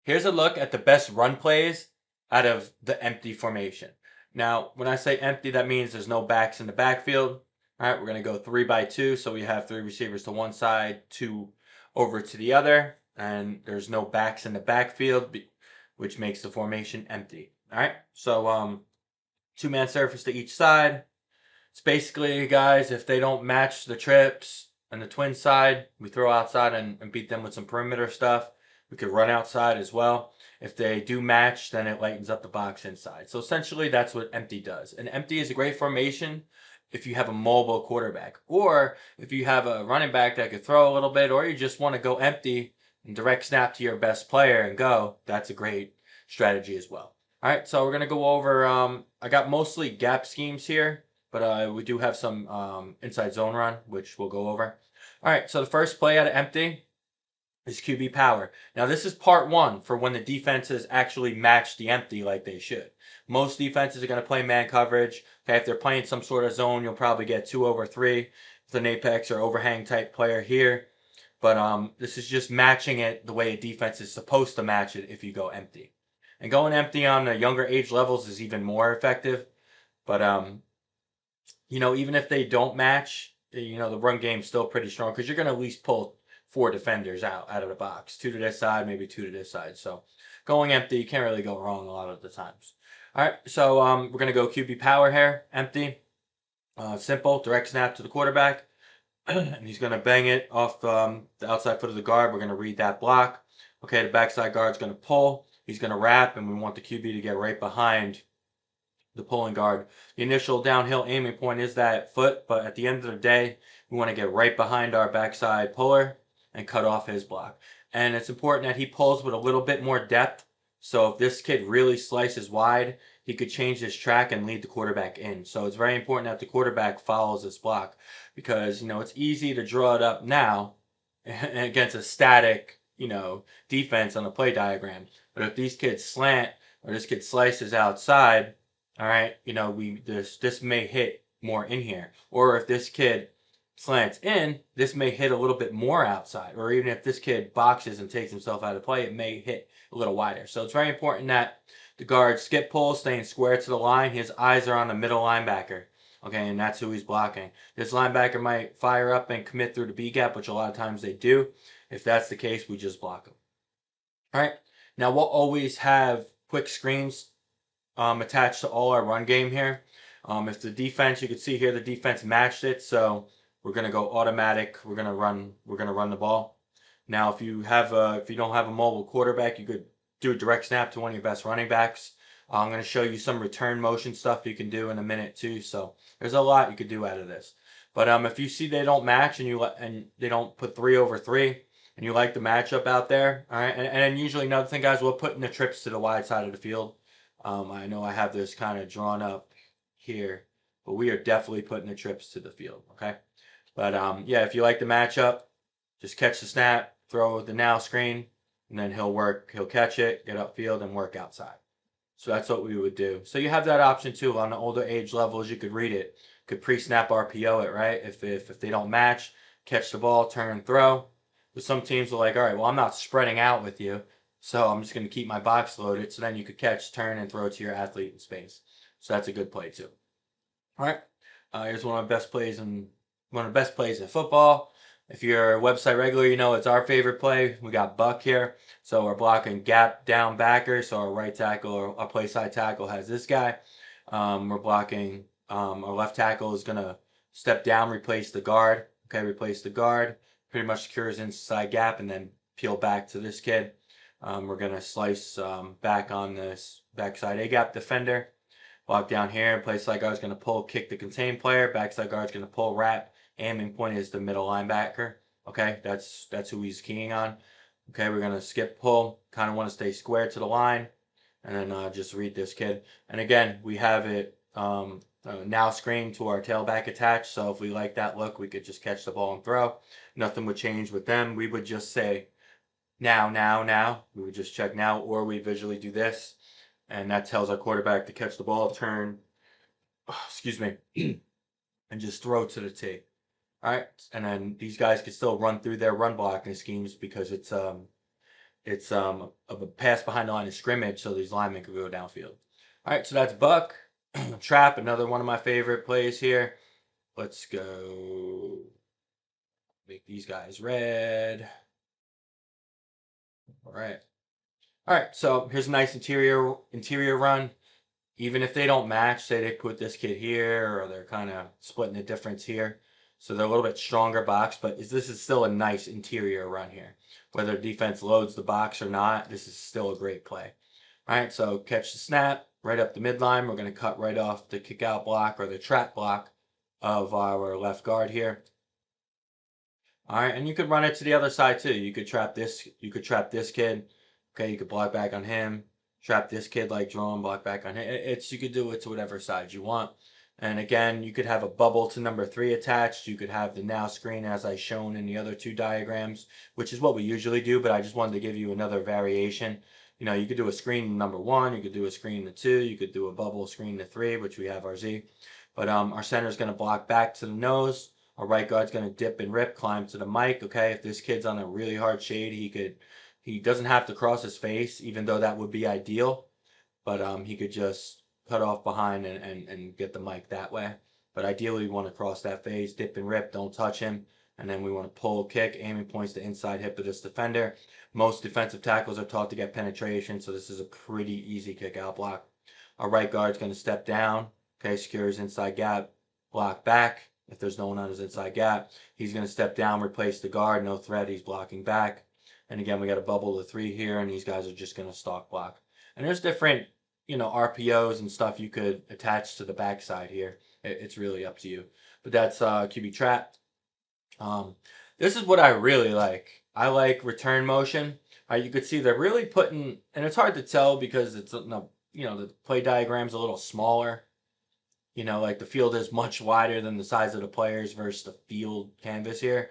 Here's a look at the best run plays out of the empty formation. Now, when I say empty, that means there's no backs in the backfield. All right, we're going to go 3-by-2. So we have 3 receivers to one side, 2 over to the other. And there's no backs in the backfield, which makes the formation empty. All right, so 2-man surface to each side. It's basically, guys, if they don't match the trips and the twin side, we throw outside and beat them with some perimeter stuff. We could run outside as well. If they do match, then it lightens up the box inside. So essentially, that's what empty does. And empty is a great formation if you have a mobile quarterback, or if you have a running back that could throw a little bit, or you just want to go empty and direct snap to your best player and go. That's a great strategy as well. All right, so we're gonna go over. I got mostly gap schemes here, but we do have some inside zone run, which we'll go over. All right, so the first play out of empty is QB power. Now, this is part one for when the defenses actually match the empty like they should. Most defenses are going to play man coverage. Okay, if they're playing some sort of zone, you'll probably get 2 over 3 with an apex or overhang type player here. But this is just matching it the way a defense is supposed to match it if you go empty. And going empty on the younger age levels is even more effective. But even if they don't match, the run game's still pretty strong because you're going to at least pull 4 defenders out of the box. 2 to this side, maybe 2 to this side. So going empty, you can't really go wrong a lot of the times. All right, so we're going to go QB power here, empty. Simple, direct snap to the quarterback. And he's going to bang it off the outside foot of the guard. We're going to read that block. Okay, the backside guard's going to pull. He's going to wrap, and we want the QB to get right behind the pulling guard. The initial downhill aiming point is that foot, but at the end of the day, we want to get right behind our backside puller and cut off his block. And it's important that he pulls with a little bit more depth. So if this kid really slices wide, he could change his track and lead the quarterback in. So it's very important that the quarterback follows this block because, it's easy to draw it up now against a static, defense on the play diagram. But if these kids slant or this kid slices outside, all right, this may hit more in here. Or if this kid slants in, this may hit a little bit more outside. Or even if this kid boxes and takes himself out of play, it may hit a little wider. So it's very important that the guard skip pulls, staying square to the line. His eyes are on the middle linebacker. Okay, and that's who he's blocking. This linebacker might fire up and commit through the B gap, which a lot of times they do. If that's the case, we just block them. All right, now we'll always have quick screens attached to all our run game here. If the defense, you can see here, the defense matched it, so we're gonna go automatic. We're gonna run the ball. Now, if you don't have a mobile quarterback, you could do a direct snap to one of your best running backs. I'm gonna show you some return motion stuff you can do in a minute too. So there's a lot you could do out of this. But if you see they don't match and they don't put 3 over 3, and you like the matchup out there, all right. And usually another thing, guys, we're putting the trips to the wide side of the field. I know I have this kind of drawn up here, but we are definitely putting the trips to the field, okay? But yeah, if you like the matchup, just catch the snap, throw the now screen, and then he'll catch it, get upfield, and work outside. So that's what we would do. So you have that option too. On the older age levels, you could read it, could pre-snap RPO it, right? If they don't match, catch the ball, turn and throw. But some teams are like, all right, well, I'm not spreading out with you. So I'm just going to keep my box loaded. So then you could catch, turn, and throw to your athlete in space. So that's a good play too. All right. Here's one of the best plays in football. If you're a website regular, you know it's our favorite play. We got Buck here. So we're blocking gap down backer. So our right tackle or our play side tackle has this guy. We're blocking, our left tackle is going to step down, replace the guard. Okay, replace the guard. Pretty much secures inside gap and then peel back to this kid. We're going to slice back on this backside A-gap defender. Block down here. Play side guard's going to pull, kick the contain player. Backside guard's going to pull, wrap. Aiming point is the middle linebacker. Okay, that's who he's keying on. Okay, we're going to skip pull. Kind of want to stay square to the line. And then just read this kid. And again, we have it now screen to our tailback attached. So if we like that look, we could just catch the ball and throw. Nothing would change with them. We would just say, now, now, now. We would just check now, or we visually do this. And that tells our quarterback to catch the ball, turn, excuse me, and just throw to the T. All right. And then these guys can still run through their run blocking schemes because it's of a pass behind the line of scrimmage, so these linemen could go downfield. All right, so that's buck. Trap, another one of my favorite plays here. Let's go make these guys red. All right. All right, so here's a nice interior run. Even if they don't match, say they put this kid here, or they're kind of splitting the difference here. So they're a little bit stronger box, but this is still a nice interior run here. Whether defense loads the box or not, this is still a great play. All right, so catch the snap, right up the midline. We're going to cut right off the kick out block or the trap block of our left guard here. All right, and you could run it to the other side too. You could trap this kid. Okay, you could block back on him. Trap this kid like Jerome, block back on him. You could do it to whatever side you want. And again, you could have a bubble to number 3 attached. You could have the now screen as I shown in the other 2 diagrams, which is what we usually do, but I just wanted to give you another variation. You know, you could do a screen number 1, you could do a screen to 2, you could do a bubble screen to 3, which we have our Z. But our center is going to block back to the nose. Our right guard's going to dip and rip, climb to the mic. Okay, if this kid's on a really hard shade, he doesn't have to cross his face, even though that would be ideal. But he could just cut off behind and get the mic that way. But ideally, we want to cross that face, dip and rip, don't touch him. And then we want to pull, kick, aiming points the inside hip of this defender. Most defensive tackles are taught to get penetration, so this is a pretty easy kick out block. Our right guard's going to step down, okay, secure his inside gap, block back. If there's no one on his inside gap, he's going to step down, replace the guard, no threat, he's blocking back. And again, we got a bubble to 3 here, and these guys are just going to stalk block. And there's different, RPOs and stuff you could attach to the backside here. It's really up to you. But that's QB trap. This is what I really like. I like return motion. You could see they're really putting, and it's hard to tell because it's the play diagram's a little smaller. Like the field is much wider than the size of the players versus the field canvas here.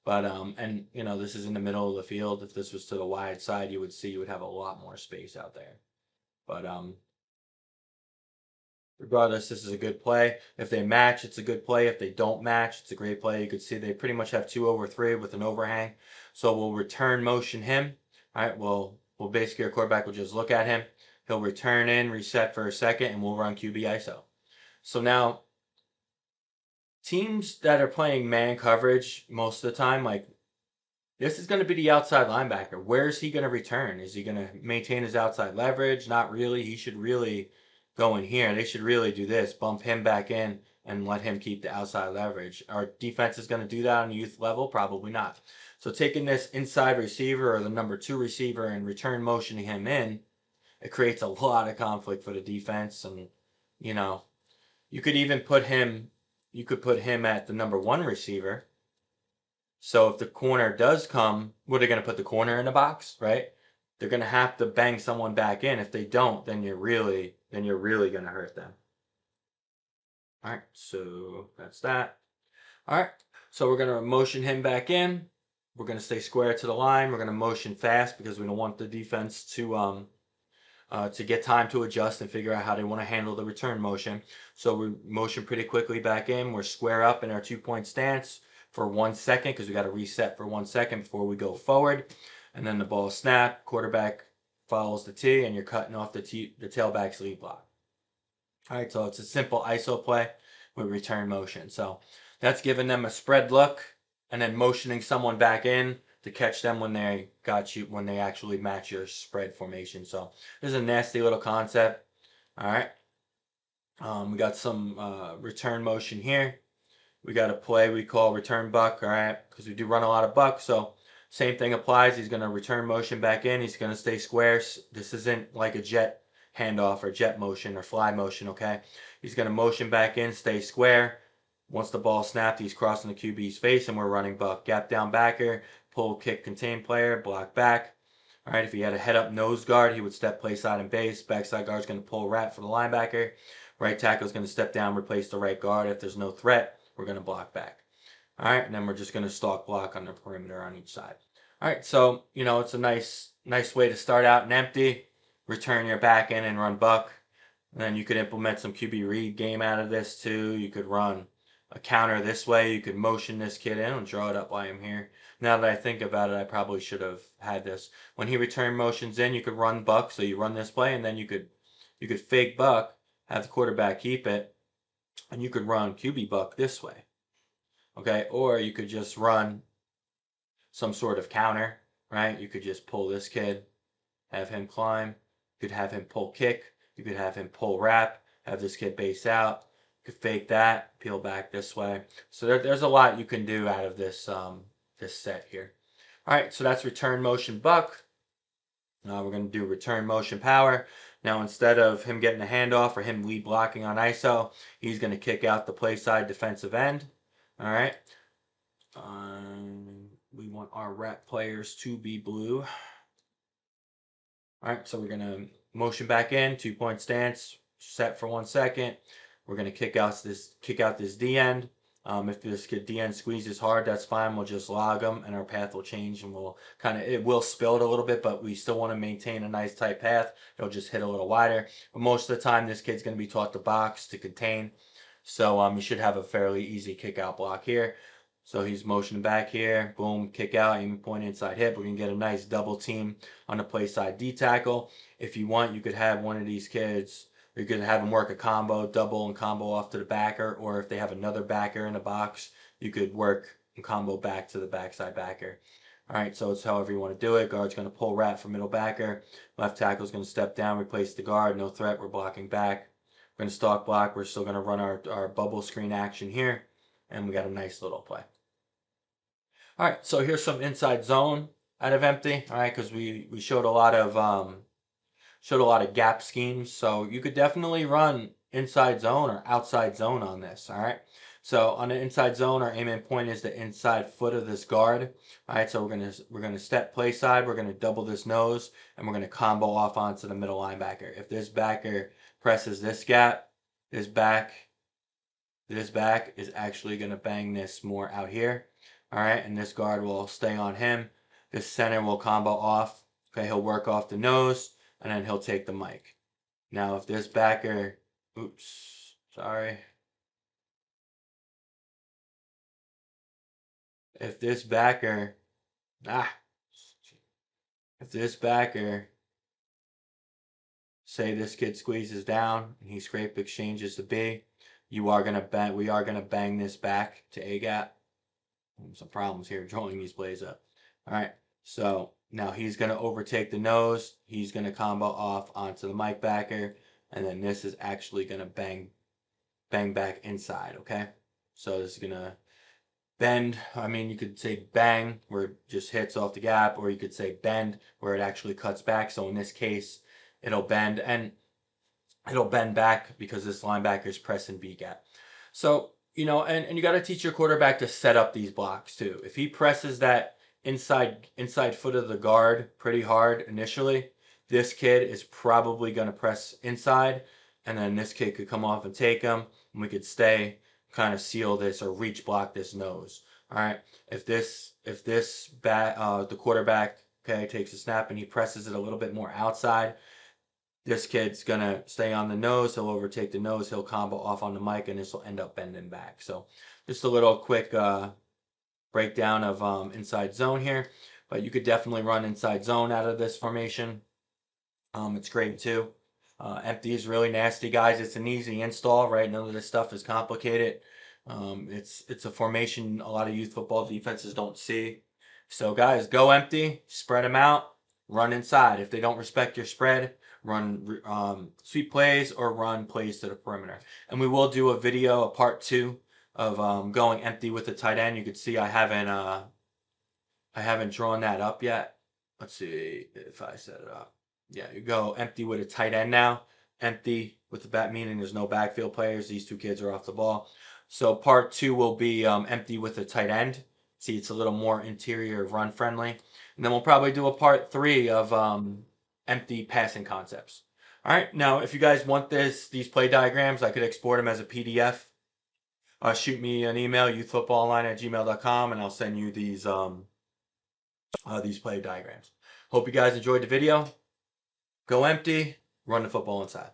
But and this is in the middle of the field. If this was to the wide side, you would have a lot more space out there. But regardless, this is a good play. If they match, it's a good play. If they don't match, it's a great play. You could see they pretty much have 2 over 3 with an overhang. So we'll return motion him. All right, we'll basically our quarterback will just look at him. He'll return in, reset for a second, and we'll run QB ISO. So now, teams that are playing man coverage most of the time, like this is going to be the outside linebacker. Where is he going to return? Is he going to maintain his outside leverage? Not really. He should really go in here. They should really do this, bump him back in and let him keep the outside leverage. Our defense is going to do that on the youth level? Probably not. So taking this inside receiver or the number 2 receiver and return motioning him in, it creates a lot of conflict for the defense. And, you could even put him at the number 1 receiver. So if the corner does come, what are they going to put the corner in the box, right? They're going to have to bang someone back in. If they don't, then you're really going to hurt them. All right, so that's that. All right, so we're going to motion him back in. We're going to stay square to the line. We're going to motion fast because we don't want the defense to get time to adjust and figure out how they want to handle the return motion. So we motion pretty quickly back in. We're square up in our 2-point stance for 1 second because we got to reset for 1 second before we go forward. And then the ball snap, quarterback follows the T, and you're cutting off the tailback's lead block. All right, so it's a simple ISO play with return motion. So that's giving them a spread look and then motioning someone back in to catch them when they actually match your spread formation. So this is a nasty little concept. All right. We got some return motion here. We got a play we call return buck, all right, because we do run a lot of bucks. So same thing applies. He's going to return motion back in. He's going to stay square. This isn't like a jet handoff or jet motion or fly motion, okay? He's going to motion back in, stay square. Once the ball snapped, he's crossing the QB's face, and we're running buck. Gap down backer, pull, kick, contain player, block back. All right, if he had a head-up nose guard, he would step play side and base. Backside guard's going to pull rat for the linebacker. Right tackle's going to step down, replace the right guard. If there's no threat, we're going to block back. All right, and then we're just going to stalk block on the perimeter on each side. All right, so, it's a nice way to start out and empty, return your back in and run buck. And then you could implement some QB read game out of this too. You could run a counter this way. You could motion this kid in and draw it up while I'm here. Now that I think about it, I probably should have had this. When he return motions in, you could run buck. So you run this play, and then you could fake buck, have the quarterback keep it, and you could run QB buck this way. Okay, or you could just run some sort of counter, right? You could just pull this kid, have him climb. You could have him pull kick. You could have him pull wrap, have this kid base out. You could fake that, peel back this way. So there's a lot you can do out of this this set here. All right, so that's return motion buck. Now we're going to do return motion power. Now instead of him getting a handoff or him lead blocking on ISO, he's going to kick out the play side defensive end. All right. We want our rep players to be blue. All right, so we're going to motion back in, 2-point stance, set for 1 second. We're going to kick out this D end. If this D end squeezes hard, that's fine. We'll just log them, and our path will change, and it will spill it a little bit, but we still want to maintain a nice tight path. It'll just hit a little wider. But most of the time, this kid's going to be taught to box, to contain. So you should have a fairly easy kick out block here. So he's motioning back here, boom, kick out, aim point inside hip. We're going to get a nice double team on the play side D tackle. If you want, you could have one of these kids, you could have them work a combo, double and combo off to the backer, or if they have another backer in the box, you could work and combo back to the backside backer. All right, so it's however you want to do it. Guard's going to pull wrap for middle backer. Left tackle's going to step down, replace the guard. No threat, we're blocking back. We're going to stalk block. We're still going to run our bubble screen action here, and we got a nice little play. All right, so here's some inside zone out of empty. All right, because we showed a lot of gap schemes, so you could definitely run inside zone or outside zone on this. All right, so on the inside zone, our aim in point is the inside foot of this guard. All right, so we're gonna step play side. We're gonna double this nose, and we're gonna combo off onto the middle linebacker. If this backer presses this gap, this back is actually gonna bang this more out here. All right, and this guard will stay on him. This center will combo off. Okay, he'll work off the nose, and then he'll take the mic. Now, if this backer, oops, sorry. If this backer, say this kid squeezes down and he scrape exchanges to B, we are gonna bang this back to A gap. Some problems here drawing these plays up. All right, so now he's going to overtake the nose. He's going to combo off onto the mic backer, and then this is actually going to bang back inside, okay? So this is going to bend. I mean, you could say bang, where it just hits off the gap, or you could say bend, where it actually cuts back. So in this case, it'll bend, and it'll bend back because this linebacker is pressing B gap. So you know, and you got to teach your quarterback to set up these blocks too. If he presses that inside foot of the guard pretty hard initially, this kid is probably going to press inside, and then this kid could come off and take him, and we could stay, kind of seal this or reach block this nose. All right. If the quarterback, okay, takes a snap and he presses it a little bit more outside, this kid's gonna stay on the nose. He'll overtake the nose. He'll combo off on the mic, and this will end up bending back. So just a little quick breakdown of inside zone here. But you could definitely run inside zone out of this formation. It's great too. Empty is really nasty, guys. It's an easy install, right? None of this stuff is complicated. It's a formation a lot of youth football defenses don't see. So guys, go empty, spread them out, run inside. If they don't respect your spread, run sweep plays or run plays to the perimeter. And we will do a video, a part 2 of going empty with the tight end. You can see I haven't drawn that up yet. Let's see if I set it up. Yeah, you go empty with a tight end now. Empty with the back, meaning there's no backfield players. These two kids are off the ball. So part 2 will be empty with a tight end. See, it's a little more interior run friendly. And then we'll probably do a part 3 of empty passing concepts. All right, now if you guys want these play diagrams, I could export them as a PDF. Shoot me an email, youthfootballonline@gmail.com, and I'll send you these play diagrams. Hope you guys enjoyed the video. Go empty, run the football inside.